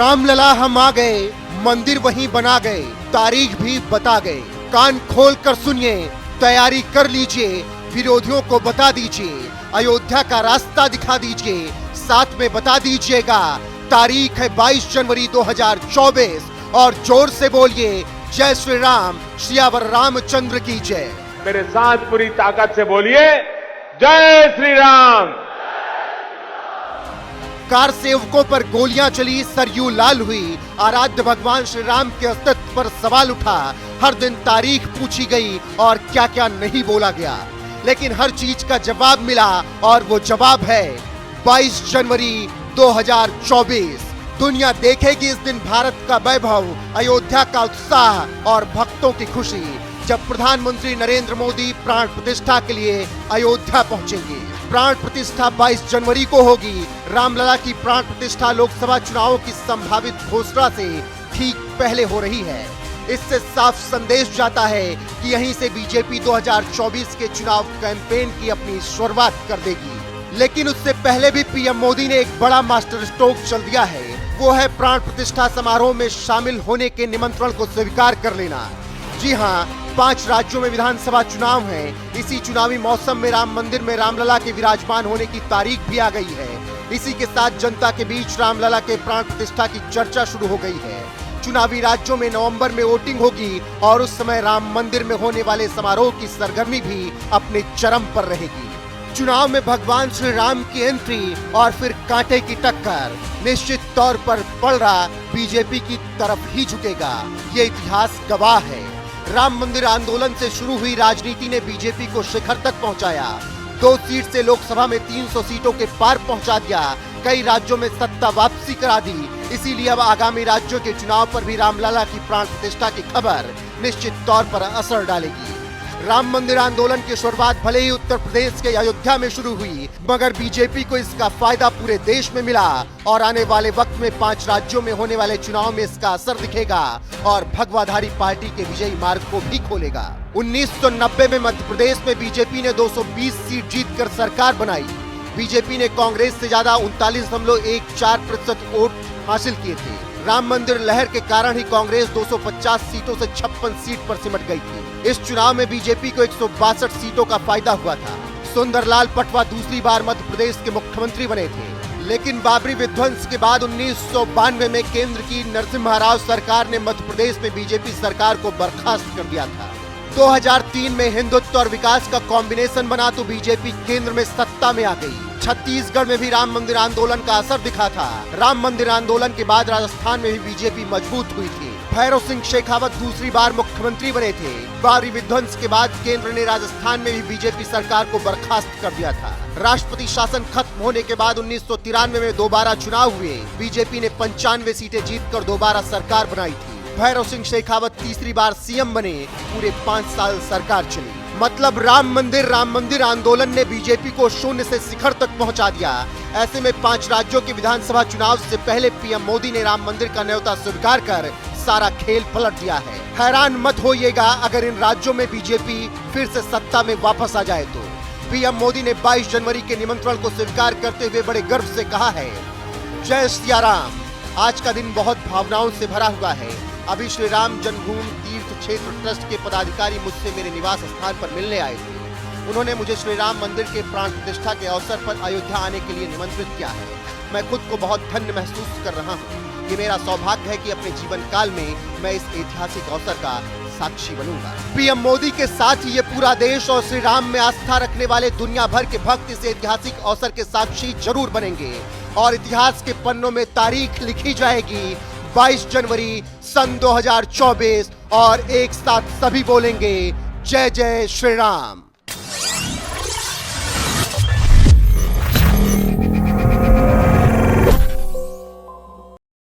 रामलला हम आ गए, मंदिर वहीं बना गए, तारीख भी बता गए। कान खोल कर सुनिए, तैयारी कर लीजिए, विरोधियों को बता दीजिए, अयोध्या का रास्ता दिखा दीजिए, साथ में बता दीजिएगा तारीख है 22 जनवरी 2024 और जोर से बोलिए जय श्री राम, सियावर रामचंद्र की जय। मेरे साथ पूरी ताकत से बोलिए जय श्री राम। कार सेवकों पर गोलियां चली, सरयू लाल हुई, आराध्य भगवान श्री राम के अस्तित्व पर सवाल उठा, हर दिन तारीख पूछी गई और क्या क्या नहीं बोला गया, लेकिन हर चीज का जवाब मिला और वो जवाब है 22 जनवरी 2024। दुनिया देखेगी इस दिन भारत का वैभव, अयोध्या का उत्साह और भक्तों की खुशी, जब प्रधानमंत्री नरेंद्र मोदी प्राण प्रतिष्ठा के लिए अयोध्या पहुंचेंगे। प्राण प्रतिष्ठा 22 जनवरी को होगी। रामलला की प्राण प्रतिष्ठा लोकसभा चुनावों की संभावित घोषणा से ठीक पहले हो रही है। इससे साफ संदेश जाता है कि यहीं से बीजेपी 2024 के चुनाव कैंपेन की अपनी शुरुआत कर देगी। लेकिन उससे पहले भी पीएम मोदी ने एक बड़ा मास्टर स्ट्रोक चल दिया है, वो है प्राण प्रतिष्ठा समारोह में शामिल होने के निमंत्रण को स्वीकार कर लेना। जी हाँ, 5 राज्यों में विधानसभा चुनाव हैं। इसी चुनावी मौसम में राम मंदिर में रामलला के विराजमान होने की तारीख भी आ गई है। इसी के साथ जनता के बीच रामलला के प्राण प्रतिष्ठा की चर्चा शुरू हो गई है। चुनावी राज्यों में नवंबर में वोटिंग होगी और उस समय राम मंदिर में होने वाले समारोह की सरगर्मी भी अपने चरम पर रहेगी। चुनाव में भगवान श्री राम की एंट्री और फिर कांटे की टक्कर, निश्चित तौर पर पलड़ा बीजेपी की तरफ ही झुकेगा, ये इतिहास गवाह है। राम मंदिर आंदोलन से शुरू हुई राजनीति ने बीजेपी को शिखर तक पहुंचाया। 2 सीट से लोकसभा में 300 सीटों के पार पहुंचा दिया, कई राज्यों में सत्ता वापसी करा दी। इसीलिए अब आगामी राज्यों के चुनाव पर भी रामलला की प्राण प्रतिष्ठा की खबर निश्चित तौर पर असर डालेगी। राम मंदिर आंदोलन की शुरुआत भले ही उत्तर प्रदेश के अयोध्या में शुरू हुई, मगर बीजेपी को इसका फायदा पूरे देश में मिला और आने वाले वक्त में 5 राज्यों में होने वाले चुनाव में इसका असर दिखेगा और भगवाधारी पार्टी के विजयी मार्ग को भी खोलेगा। 1990 में मध्य प्रदेश में बीजेपी ने 220 सीट जीतकर सरकार बनाई। बीजेपी ने कांग्रेस से ज्यादा 39.14% वोट हासिल किए थे। राम मंदिर लहर के कारण ही कांग्रेस 250 सीटों से 56 सीट पर सिमट गई थी। इस चुनाव में बीजेपी को 162 सीटों का फायदा हुआ था। सुंदरलाल पटवा दूसरी बार मध्य प्रदेश के मुख्यमंत्री बने थे, लेकिन बाबरी विध्वंस के बाद 1992 में केंद्र की नरसिम्हा राव सरकार ने मध्य प्रदेश में बीजेपी सरकार को बर्खास्त कर दिया था। 2003 में हिंदुत्व और विकास का कॉम्बिनेशन बना तो बीजेपी केंद्र में सत्ता में आ गई। छत्तीसगढ़ में भी राम मंदिर आंदोलन का असर दिखा था। राम मंदिर आंदोलन के बाद राजस्थान में भी बीजेपी मजबूत हुई थी। भैरव सिंह शेखावत दूसरी बार मुख्यमंत्री बने थे। बाबरी विध्वंस के बाद केंद्र ने राजस्थान में भी बीजेपी सरकार को बर्खास्त कर दिया था। राष्ट्रपति शासन खत्म होने के बाद 1993 में दोबारा चुनाव हुए। बीजेपी ने 95 सीटें जीतकर दोबारा सरकार बनाई थी। भैरव सिंह शेखावत तीसरी बार सीएम बने, पूरे 5 साल सरकार चली। मतलब राम मंदिर आंदोलन ने बीजेपी को शून्य से शिखर तक पहुंचा दिया। ऐसे में 5 राज्यों के विधानसभा चुनाव से पहले पीएम मोदी ने राम मंदिर का न्योता स्वीकार कर सारा खेल पलट दिया है। हैरान मत होइएगा अगर इन राज्यों में बीजेपी फिर से सत्ता में वापस आ जाए तो। पीएम मोदी ने 22 जनवरी के निमंत्रण को स्वीकार करते हुए बड़े गर्व से कहा है, जय सिया राम। आज का दिन बहुत भावनाओं से भरा हुआ है। अभी श्री राम जन्मभूमि तीर्थ क्षेत्र ट्रस्ट के पदाधिकारी मुझसे मेरे निवास स्थान पर मिलने आए थे। उन्होंने मुझे श्री राम मंदिर के प्राण प्रतिष्ठा के अवसर पर अयोध्या आने के लिए निमंत्रित किया है। मैं खुद को बहुत धन्य महसूस कर रहा हूँ। ये मेरा सौभाग्य है कि अपने जीवन काल में मैं इस ऐतिहासिक अवसर का साक्षी बनूंगा। पीएम मोदी के साथ ही ये पूरा देश और श्री राम में आस्था रखने वाले दुनिया भर के भक्त इस ऐतिहासिक अवसर के साक्षी जरूर बनेंगे और इतिहास के पन्नों में तारीख लिखी जाएगी 22 जनवरी सन 2024 और एक साथ सभी बोलेंगे जय जय श्री राम।